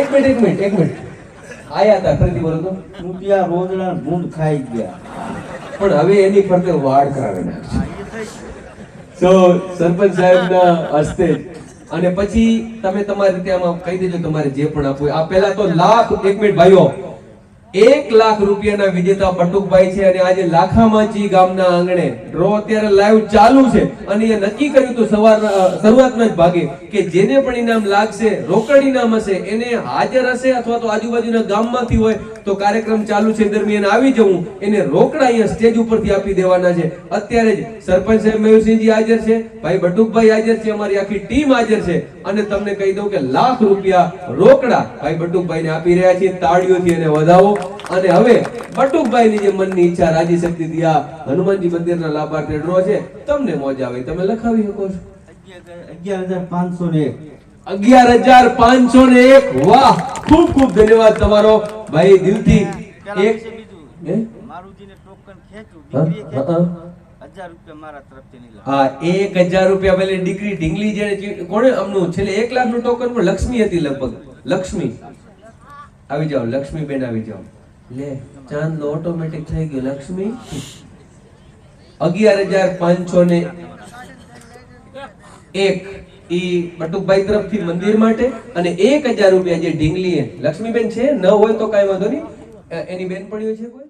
એક મિનિટ આયા હતા ફરીથી બોલો તો. રૂપિયા રોજના ભૂંડ ખાઈ ગયા. પણ હવે એની ફરતે વાડ કરાવી નાખશે. સો સરપંચ સાહેબના હસ્તે અને પછી તમે તમારી રીતે આમાં કહી દેજો તમારે જે પણ આપવું આ પહેલા તો લાખ. એક મિનિટ ભાઈઓ, 1 લાખ રૂપિયાના વિજેતા બટુકભાઈ છે અને આજે લાખામાચી ગામના આંગણે ડ્રો અત્યારે લાઈવ ચાલુ છે અને એ નક્કી કર્યું હતું શરૂઆતના જ ભાગે કે જેને પણ ઇનામ લાગશે, રોકડ ઇનામ હશે, એને હાજર હશે અથવા તો આજુબાજુના ગામમાંથી હોય તો કાર્યક્રમ ચાલુ છે દરમિયાન આવી જવું, એને રોકડા અહીંયા સ્ટેજ ઉપરથી આપી દેવાના છે. અત્યારે જ સરપંચ સાહેબ મયુરસિંહજી હાજર છે, ભાઈ બટુકભાઈ હાજર છે, અમારી આખી ટીમ હાજર છે અને તમને કહી દઉં કે લાખ રૂપિયા રોકડા ભાઈ બટુકભાઈને આપી રહ્યા છીએ. તાળીઓથી એને વધાવો. અને હવે બટુકભાઈની જે મનની ઈચ્છા રાજી શક્તિ દિયા હનુમાનજી મંદિરના લાભાર્થી ડ્રો છે, તમને મોજ આવે તમે લખાવી શકો છો. 11,501. 11,501. વાહ, ખૂબ ખૂબ ધન્યવાદ તમારો ભાઈ, દિલથી. એક મારુજીને ટોકન ખેંચ્યું, દીકરીએ ખેંચ્યું. 1000 રૂપિયા મારા તરફથી નહીં લાવ. હા, 1000 રૂપિયા પેલી દીકરી ઢીંગલી જેને કોણે આમનું છેલ્લે 1 લાખ નું ટોકન પણ લક્ષ્મી હતી લગભગ. લક્ષ્મી આવી જાઓ, લક્ષ્મી બેન આવી જાઓ. લે ચાંદ નો ઓટોમેટિક થઈ ગયો. લક્ષ્મી 11,501 ઈ બટુકભાઈ તરફથી મંદિર માટે અને 1000 રૂપિયા જે ઢીંગલીએ લક્ષ્મીબેન છે ન હોય તો કઈ વાંધો નહીં, એની બેનપણીઓ છે કોઈ